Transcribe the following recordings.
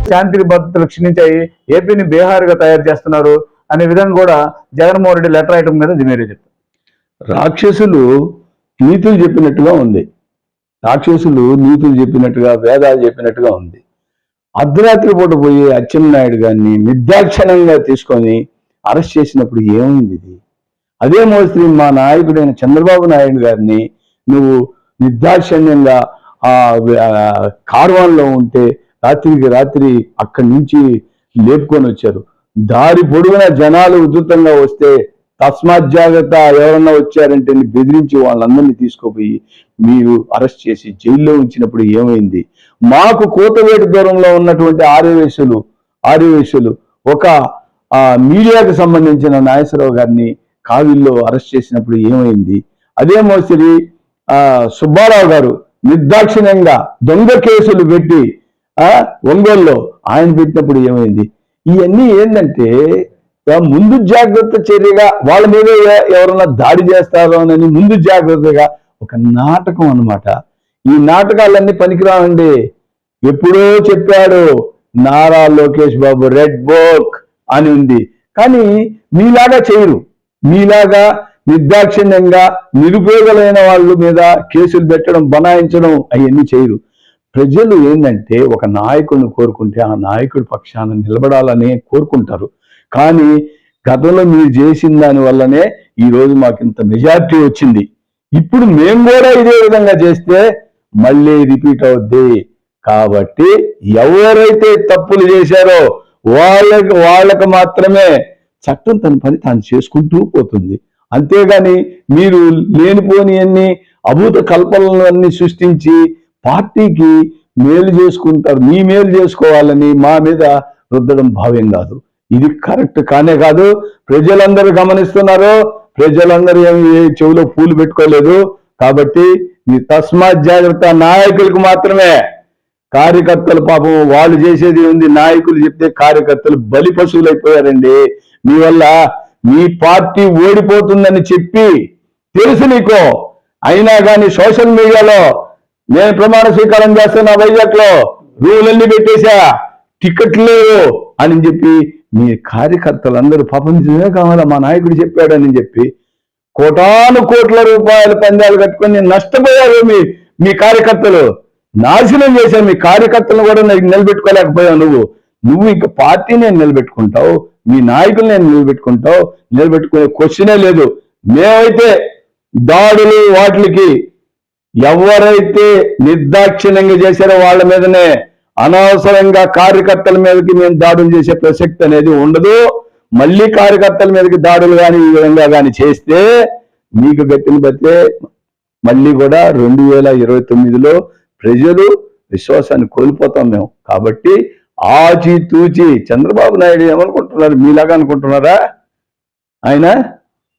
శాంతి భద్రతలు క్షీణించాయి, ఏపీని బీహార్గా తయారు చేస్తున్నారు అనే విధంగా కూడా జగన్మోహన్ రెడ్డి లెటర్ రాయటం మీద మీరే చెప్తారు. రాక్షసులు నీతులు చెప్పినట్టుగా ఉంది, రాక్షసులు నీతులు చెప్పినట్టుగా, వేదాలు చెప్పినట్టుగా ఉంది. అర్ధరాత్రి పూట పోయి అచ్చెన్నాయుడు గారిని నిర్దాక్షిణ్యంగా తీసుకొని అరెస్ట్ చేసినప్పుడు ఏమైంది ఇది? అదే మోస్త్రి మా నాయకుడైన చంద్రబాబు నాయుడు గారిని నువ్వు నిర్దాక్షిణ్యంగా ఆ కార్వాన్లో ఉంటే రాత్రికి రాత్రి అక్కడి నుంచి లేపుకొని వచ్చారు. దారి పొడుగున జనాలు ఉధృతంగా వస్తే తస్మాత్ జాగ్రత్త, ఎవరన్నా వచ్చారంటే బెదిరించి వాళ్ళందరినీ తీసుకుపోయి మీరు అరెస్ట్ చేసి జైల్లో ఉంచినప్పుడు ఏమైంది? మాకు కోతవేటు దూరంలో ఉన్నటువంటి ఆర్యవేశులు ఒక మీడియాకు సంబంధించిన నాగేశ్వరరావు గారిని కావిల్లో అరెస్ట్ చేసినప్పుడు ఏమైంది? అదే మోసరి సుబ్బారావు గారు నిర్దాక్షిణ్యంగా దొంగ కేసులు పెట్టి ఒంగోలులో ఆయన పెట్టినప్పుడు ఏమైంది? ఇవన్నీ ఏంటంటే ముందు జాగ్రత్త చర్యగా వాళ్ళ మీద ఎవరన్నా దాడి చేస్తారో అని ముందు జాగ్రత్తగా ఒక నాటకం అన్నమాట. ఈ నాటకాలన్నీ పనికిరావండి. ఎప్పుడో చెప్పాడు నారా లోకేష్ బాబు, రెడ్ బుక్ అని ఉంది. కానీ మీలాగా చేయరు, మీలాగా నిర్దాక్షిణ్యంగా నిరుపయోగులైన వాళ్ళ మీద కేసులు పెట్టడం, బనాయించడం అవన్నీ చేయరు. ప్రజలు ఏంటంటే ఒక నాయకుడిని కోరుకుంటే ఆ నాయకుడి పక్షాన నిలబడాలని కోరుకుంటారు. కానీ గతంలో మీరు చేసిన దాని వల్లనే ఈరోజు మాకు ఇంత మెజారిటీ వచ్చింది. ఇప్పుడు మేము కూడా ఇదే విధంగా చేస్తే మళ్ళీ రిపీట్ అవుద్ది. కాబట్టి ఎవరైతే తప్పులు చేశారో వాళ్ళకి మాత్రమే చట్టం తన పని తాను చేసుకుంటూ పోతుంది. అంతేగాని మీరు లేనిపోని అన్ని అభూత కల్పనలు అన్ని సృష్టించి పార్టీకి మేలు చేసుకుంటారు. మీ మేలు చేసుకోవాలని మా మీద రుద్దడం భావ్యం కాదు. ఇది కరెక్ట్ కానే కాదు. ప్రజలందరూ గమనిస్తున్నారు, ప్రజలందరూ ఏమి చెవిలో పూలు పెట్టుకోలేదు. కాబట్టి మీ తస్మాత్ జాగ్రత్త. నాయకులకు మాత్రమే, కార్యకర్తలు పాపం వాళ్ళు చేసేది ఉంది. నాయకులు చెప్తే కార్యకర్తలు బలి పశువులు అయిపోయారండి. మీ వల్ల మీ పార్టీ ఓడిపోతుందని చెప్పి తెలుసు నీకో, అయినా కానీ సోషల్ మీడియాలో నేను ప్రమాణ స్వీకారం చేస్తున్నా వైజాగ్ లో, రూలన్నీ పెట్టేశా, టికెట్లు లేవు అని చెప్పి మీ కార్యకర్తలందరూ పాపం నిజమే కావాలా మా నాయకుడు చెప్పాడని చెప్పి కోటాను కోట్ల రూపాయల పందాలు కట్టుకొని నష్టపోయారు. మీ కార్యకర్తలు నాశనం చేశారు. మీ కార్యకర్తలను కూడా నిలబెట్టుకోలేకపోయావు. నువ్వు ఇంకా పార్టీని నిలబెట్టుకుంటావు, మీ నాయకులు నేను నిలబెట్టుకునే క్వశ్చనే లేదు. మేమైతే దాడులు వాటికి ఎవరైతే నిర్దాక్షిణ్యంగా చేశారో వాళ్ళ మీదనే, అనవసరంగా కార్యకర్తల మీదకి మేము దాడులు చేసే ప్రసక్తి అనేది ఉండదు. మళ్ళీ కార్యకర్తల మీదకి దాడులు కానీ ఈ విధంగా కానీ చేస్తే మీకు గట్టిని బట్టే మళ్ళీ కూడా 2029లో ప్రజలు విశ్వాసాన్ని కోల్పోతాం మేము. కాబట్టి ఆచితూచి చంద్రబాబు నాయుడు ఏమనుకుంటున్నారు? మీలాగా అనుకుంటున్నారా? ఆయన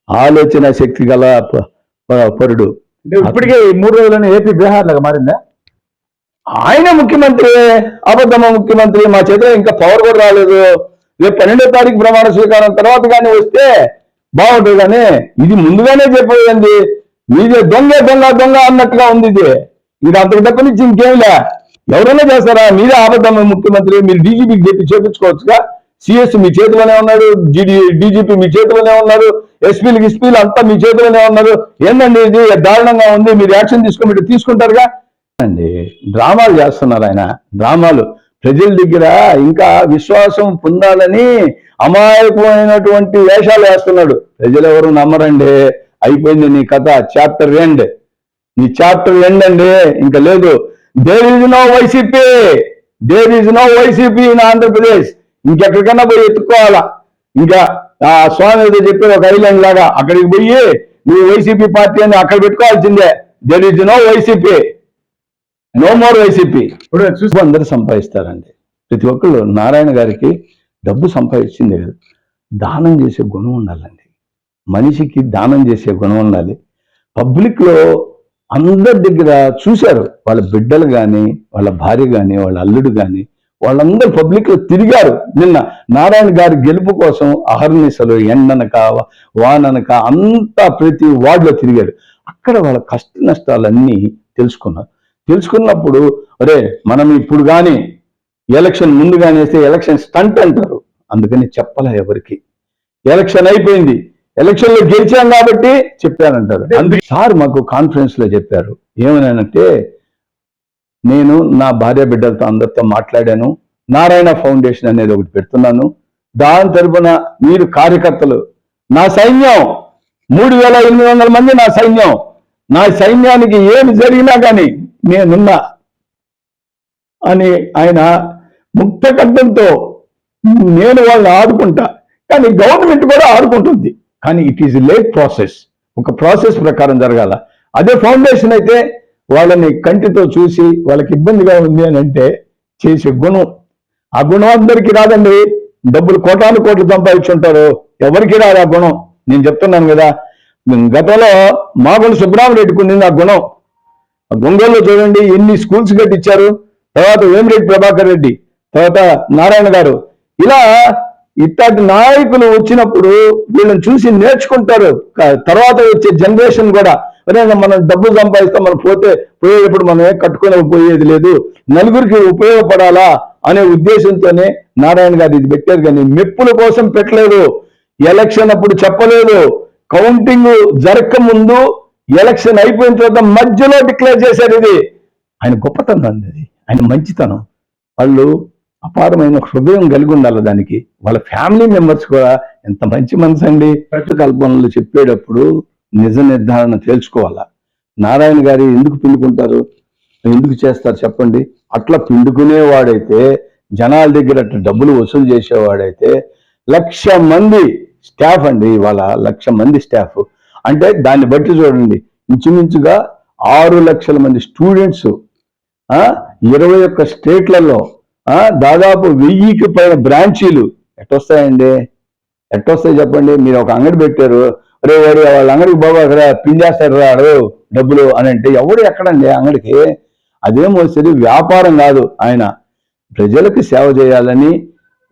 ఆలోచన శక్తి గల పరుడు. ఇప్పటికే 3 రోజులని ఏపీ బీహార్ లాగా మారిందా? ఆయన ముఖ్యమంత్రి, అబద్ధమ ముఖ్యమంత్రి. మా చేతిలో ఇంకా పవర్ కూడా రాలేదు. రేపు 12వ తారీఖు ప్రమాణ స్వీకారం తర్వాత కానీ వస్తే బాగుంటుంది. కానీ ఇది ముందుగానే చెప్పేయండి. మీదే దొంగ అన్నట్టుగా ఉంది. ఇది ఇంకా అంతకు తప్ప నుంచి ఇంకేమిలే. ఎవరైనా చేస్తారా? మీరే అబద్ధమ ముఖ్యమంత్రి. మీరు డీజీపీకి చెప్పి చేపించుకోవచ్చుగా. సిఎస్ మీ చేతిలోనే ఉన్నాడు, డీజీపీ మీ చేతిలోనే ఉన్నారు, ఎస్పీలు అంతా మీ చేతిలోనే ఉన్నారు. ఏంటండి ఇది దారుణంగా ఉంది. మీరు యాక్షన్ తీసుకుంటారుగా అండి. డ్రామాలు చేస్తున్నారు ఆయన, డ్రామాలు. ప్రజల దగ్గర ఇంకా విశ్వాసం పొందాలని అమాయకమైనటువంటి వేషాలు వేస్తున్నాడు. ప్రజలు ఎవరు నమ్మరండి. అయిపోయింది నీ కథ. Chapter end. నీ చాప్టర్ ఎండ్ అండి, ఇంకా లేదు. There is no YCP in Andhra Pradesh. ఇంకెక్కడికన్నా పోయి ఎత్తుకోవాలా. ఇంకా ఆ స్వామి ఏదో చెప్పారు ఒక ఐలాండ్ లాగా, అక్కడికి పోయి నువ్వు వైసీపీ పార్టీ అని అక్కడ పెట్టుకోవాల్సిందే. There is no YCP, no more YCP. ఇప్పుడు చూసి అందరూ సంపాదిస్తారండి. ప్రతి ఒక్కళ్ళు నారాయణ గారికి డబ్బు సంపాదించింది కదా, దానం చేసే గుణం ఉండాలండి. మనిషికి దానం చేసే గుణం ఉండాలి. పబ్లిక్లో అందరి దగ్గర చూశారు, వాళ్ళ బిడ్డలు కానీ, వాళ్ళ భార్య కానీ, వాళ్ళ అల్లుడు కానీ, వాళ్ళందరూ పబ్లిక్లో తిరిగారు. నిన్న నారాయణ గారి గెలుపు కోసం అహర్నిశలు, ఎండనక వాననక అంతా ప్రతి వార్డులో తిరిగారు. అక్కడ వాళ్ళ కష్ట నష్టాలన్నీ తెలుసుకున్నారు. తెలుసుకున్నప్పుడు ఒరే మనం ఇప్పుడు కానీ ఎలక్షన్ ముందు కానీ వేస్తే ఎలక్షన్ స్టంట్ అంటారు, అందుకని చెప్పలే ఎవరికి. ఎలక్షన్ అయిపోయింది, ఎలక్షన్లో గెలిచాం కాబట్టి చెప్పానంటారు. అందుకే సార్ మాకు కాన్ఫరెన్స్ లో చెప్పారు ఏమనంటే, నేను నా భార్య బిడ్డలతో అందరితో మాట్లాడాను, నారాయణ ఫౌండేషన్ అనేది ఒకటి పెడుతున్నాను, దాని తరపున మీరు కార్యకర్తలు, నా సైన్యం 3800 మంది నా సైన్యం, నా సైన్యానికి ఏమి జరిగినా కానీ నేనున్నా అని ఆయన ముక్త కంఠంతో నేను వాళ్ళని ఆడుకుంటా. కానీ గవర్నమెంట్ కూడా ఆడుకుంటుంది, కానీ ఇట్ ఈజ్ లేట్ ప్రాసెస్, ఒక ప్రాసెస్ ప్రకారం జరగాల. అదే ఫౌండేషన్ అయితే వాళ్ళని కంటితో చూసి వాళ్ళకి ఇబ్బందిగా ఉంది అని అంటే చేసే గుణం, ఆ గుణం అందరికీ రాదండి. డబ్బులు కోటాను కోట్లు సంపాదించుంటారు, ఎవరికి రాదు ఆ గుణం. నేను చెప్తున్నాను కదా, గతంలో మాగుండు సుబ్రహ్మరెడ్డికి ఉంది ఆ గుణం. ఒంగోలులో చూడండి ఎన్ని స్కూల్స్ కట్టించారు, తర్వాత వేమిరెడ్డి ప్రభాకర్ రెడ్డి, తర్వాత నారాయణ గారు, ఇలా ఇట్లాంటి నాయకులు వచ్చినప్పుడు వీళ్ళని చూసి నేర్చుకుంటారు. తర్వాత వచ్చే జనరేషన్ కూడా మనం డబ్బులు సంపాదిస్తాం, మనం పోయేటప్పుడు మనం కట్టుకొని పోయేది లేదు, నలుగురికి ఉపయోగపడాలా అనే ఉద్దేశంతోనే నారాయణ గారు ఇది పెట్టారు. కానీ మెప్పుల కోసం పెట్టలేదు, ఎలక్షన్ అప్పుడు చెప్పలేదు, కౌంటింగ్ జరగక ముందు ఎలక్షన్ అయిపోయిన తర్వాత మధ్యలో డిక్లేర్ చేశారు. ఇది ఆయన గొప్పతనం అండి, అది ఆయన మంచితనం. వాళ్ళు అపారమైన హృదయం కలిగి ఉండాలి దానికి. వాళ్ళ ఫ్యామిలీ మెంబర్స్ కూడా ఎంత మంచి మనసు అండి. కల్పనలు చెప్పేటప్పుడు నిజ నిర్ధారణ తేల్చుకోవాలా. నారాయణ గారు ఎందుకు పిండుకుంటారు, ఎందుకు చేస్తారు చెప్పండి. అట్లా పిండుకునేవాడైతే, జనాల దగ్గర అట్లా డబ్బులు వసూలు చేసేవాడైతే 1,00,000 మంది స్టాఫ్ అండి, ఇవాళ 1,00,000 మంది స్టాఫ్ అంటే దాన్ని బట్టి చూడండి, ఇంచుమించుగా 6 లక్షల మంది స్టూడెంట్స్, 21 స్టేట్లలో దాదాపు 1000కి పైన బ్రాంచీలు ఎట్టొస్తాయండి, ఎట్టొస్తాయి చెప్పండి. మీరు ఒక అంగడి పెట్టారు, రే వాడు వాళ్ళ అంగడికి బాబా అక్కడ పింజేస్తారు రాడు డబ్బులు అని అంటే ఎవడు ఎక్కడండి అంగడికి. అదేమో సరి వ్యాపారం కాదు, ఆయన ప్రజలకు సేవ చేయాలని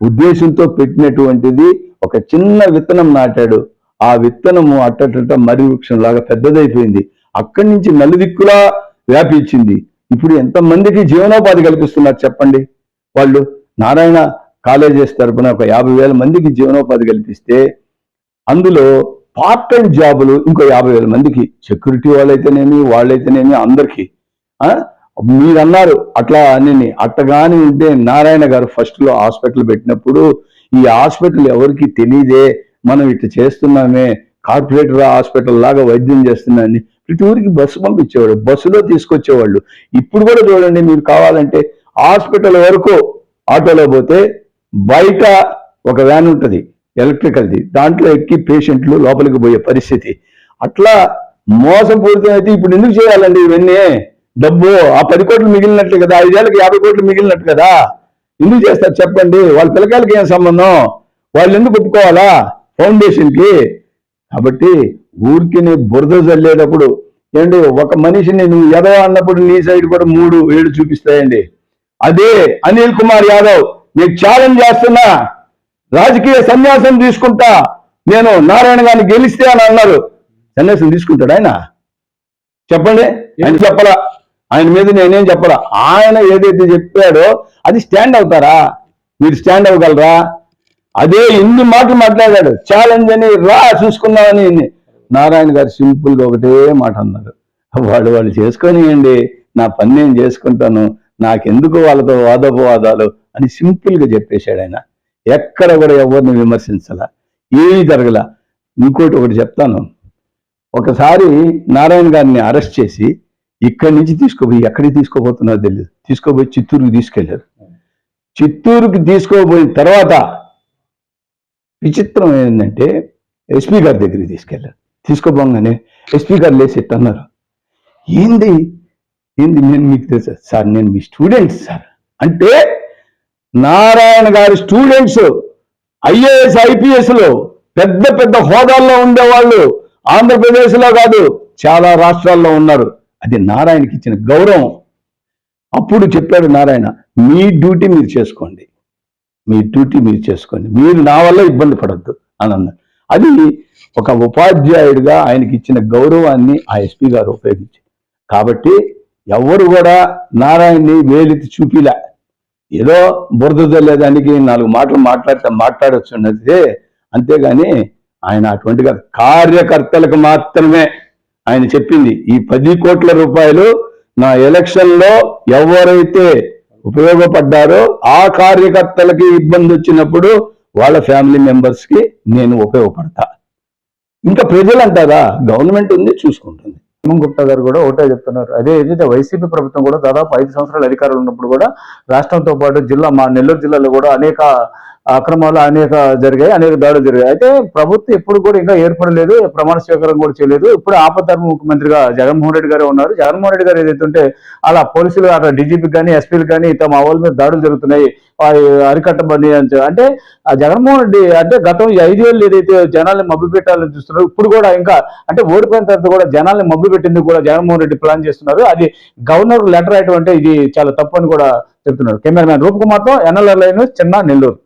ఉద్దేశంతో పెట్టినటువంటిది. ఒక చిన్న విత్తనం నాటాడు, ఆ విత్తనము అట్టట మర్రి వృక్షంలాగా పెద్దదైపోయింది, అక్కడి నుంచి నలుదిక్కులా వ్యాపించింది. ఇప్పుడు ఎంతమందికి జీవనోపాధి కల్పిస్తున్నారు చెప్పండి. వాళ్ళు నారాయణ కాలేజెస్ తరపున ఒక 50,000 మందికి జీవనోపాధి కల్పిస్తే అందులో పార్ట్ టైం జాబులు ఇంకో 50,000 మందికి, సెక్యూరిటీ వాళ్ళైతేనేమి అందరికీ. మీరు అన్నారు అట్లా అని అట్టగాని ఉంటే నారాయణ గారు ఫస్ట్ లో హాస్పిటల్ పెట్టినప్పుడు ఈ హాస్పిటల్ ఎవరికి తెలియదే, మనం ఇట్లా చేస్తున్నామే, కార్పొరేటర్ హాస్పిటల్ లాగా వైద్యం చేస్తున్నామని ప్రతి ఊరికి బస్సు పంపించేవాడు, బస్సులో తీసుకొచ్చేవాళ్ళు. ఇప్పుడు కూడా చూడండి, మీరు కావాలంటే హాస్పిటల్ వరకు ఆటోలో పోతే బయట ఒక వ్యాన్ ఉంటుంది ఎలక్ట్రికల్ది, దాంట్లో ఎక్కి పేషెంట్లు లోపలికి పోయే పరిస్థితి. అట్లా మోసపూరితం అయితే ఇప్పుడు ఎందుకు చేయాలండి ఇవన్నీ? డబ్బు ఆ 10 కోట్లు మిగిలినట్లు కదా, 5 ఏళ్ళకి 50 కోట్లు మిగిలినట్టు కదా, ఎందుకు చేస్తారు చెప్పండి? వాళ్ళ పిల్లకాయలకి ఏం సంబంధం, వాళ్ళు ఎందుకు ఒప్పుకోవాలా ఫౌండేషన్కి? కాబట్టి ఊరికి బురద చల్లేటప్పుడు ఏంటి, ఒక మనిషిని నువ్వు ఎదవ అన్నప్పుడు నీ సైడ్ కూడా 3 ఏళ్ళు చూపిస్తాయండి. అదే అనిల్ కుమార్ యాదవ్ నీకు ఛాలెంజ్ చేస్తున్నా, రాజకీయ సన్యాసం తీసుకుంటా నేను నారాయణ గారిని గెలిస్తే అని అన్నారు. సన్యాసం తీసుకుంటాడు ఆయన? చెప్పండి. ఆయన చెప్పరా, ఆయన మీద నేనేం చెప్పరా. ఆయన ఏదైతే చెప్పాడో అది స్టాండ్ అవుతారా? మీరు స్టాండ్ అవ్వగలరా? అదే ఇన్ని మాటలు మాట్లాడాడు, ఛాలెంజ్ అని రా చూసుకుందామని. నారాయణ గారు సింపుల్ గా ఒకటే మాట అన్నారు, వాళ్ళు చేసుకొనియండి, నా పని నేను చేసుకుంటాను, నాకెందుకు వాళ్ళతో వాదోపవాదాలు అని సింపుల్ గా చెప్పేశాడు ఆయన. ఎక్కడ కూడా ఎవరిని విమర్శించాల, ఏమీ జరగల. ఇంకోటి ఒకటి చెప్తాను, ఒకసారి నారాయణ గారిని అరెస్ట్ చేసి ఇక్కడి నుంచి తీసుకుపోయి ఎక్కడికి తీసుకోబోతున్నారో తెలియదు, తీసుకోపోయి చిత్తూరుకి తీసుకెళ్లారు. చిత్తూరుకి తీసుకోబోయిన తర్వాత విచిత్రం ఏంటంటే ఎస్పీ గారి దగ్గరికి తీసుకెళ్లారు. తీసుకోపోగానే ఎస్పీ గారు లేచి అన్నారు, ఏంది నేను మీకు తెలుసా సార్, నేను మీ స్టూడెంట్స్ సార్ అంటే. నారాయణ గారి స్టూడెంట్స్ ఐఏఎస్ ఐపీఎస్లో పెద్ద పెద్ద హోదాల్లో ఉండేవాళ్ళు ఆంధ్రప్రదేశ్లో కాదు చాలా రాష్ట్రాల్లో ఉన్నారు. అది నారాయణకి ఇచ్చిన గౌరవం. అప్పుడు చెప్పాడు నారాయణ, మీ డ్యూటీ మీరు చేసుకోండి, మీ డ్యూటీ మీరు చేసుకోండి, మీరు నా వల్ల ఇబ్బంది పడద్దు అని అన్నారు. అది ఒక ఉపాధ్యాయుడిగా ఆయనకి ఇచ్చిన గౌరవాన్ని ఆ ఎస్పీ గారు ఉపయోగించారు. కాబట్టి ఎవరు కూడా నారాయణని వేలెత్తి చూపిలా. ఏదో బురద చల్లేదానికి 4 మాటలు మాట్లాడొచ్చున్నదే, అంతేగాని ఆయన అటువంటిగా కార్యకర్తలకు మాత్రమే ఆయన చెప్పింది. ఈ 10 కోట్ల రూపాయలు నా ఎలక్షన్లో ఎవరైతే ఉపయోగపడ్డారో ఆ కార్యకర్తలకి ఇబ్బంది వచ్చినప్పుడు వాళ్ళ ఫ్యామిలీ మెంబర్స్కి నేను ఉపయోగపడతా. ఇంకా ప్రజలు అంటారా, గవర్నమెంట్ ఉంది చూసుకుంటుంది. హేమంత్ గుప్తా గారు కూడా ఒకటే చెప్తున్నారు. అదే ఏదైతే వైసీపీ ప్రభుత్వం కూడా దాదాపు 5 సంవత్సరాలు అధికారులు ఉన్నప్పుడు కూడా రాష్ట్రంతో పాటు మా నెల్లూరు జిల్లాలో కూడా అనేక అక్రమాలు జరిగాయి, అనేక దాడులు జరిగాయి. అయితే ప్రభుత్వం ఎప్పుడు కూడా ఇంకా ఏర్పడలేదు, ప్రమాణ స్వీకారం కూడా చేయలేదు. ఇప్పుడు ఆపద్ధర్మ ముఖ్యమంత్రిగా జగన్మోహన్ రెడ్డి గారే ఉన్నారు. జగన్మోహన్ రెడ్డి గారు ఏదైతే ఉంటే అలా పోలీసులు అక్కడ డీజీపీకి కానీ ఎస్పీలు కానీ తమ ఆవుల మీద దాడులు జరుగుతున్నాయి, అరికట్టబడి అంటే ఆ జగన్మోహన్ రెడ్డి అంటే గతం 5 ఏళ్ళు ఏదైతే జనాల్ని మభ్య పెట్టాలని చూస్తున్నారు, ఇప్పుడు కూడా ఇంకా అంటే ఓడిపోయిన తర్వాత కూడా జనాల్ని మభ్య పెట్టింది కూడా జగన్మోహన్ రెడ్డి ప్లాన్ చేస్తున్నారు. అది గవర్నర్ లెటర్ రాయటం అంటే ఇది చాలా తప్పు అని కూడా చెప్తున్నారు. కెమెరామ్యాన్ రూప్ కుమార్తో ఎన్ఎల్ఆర్ లైన్ చిన్న నెల్లూరు.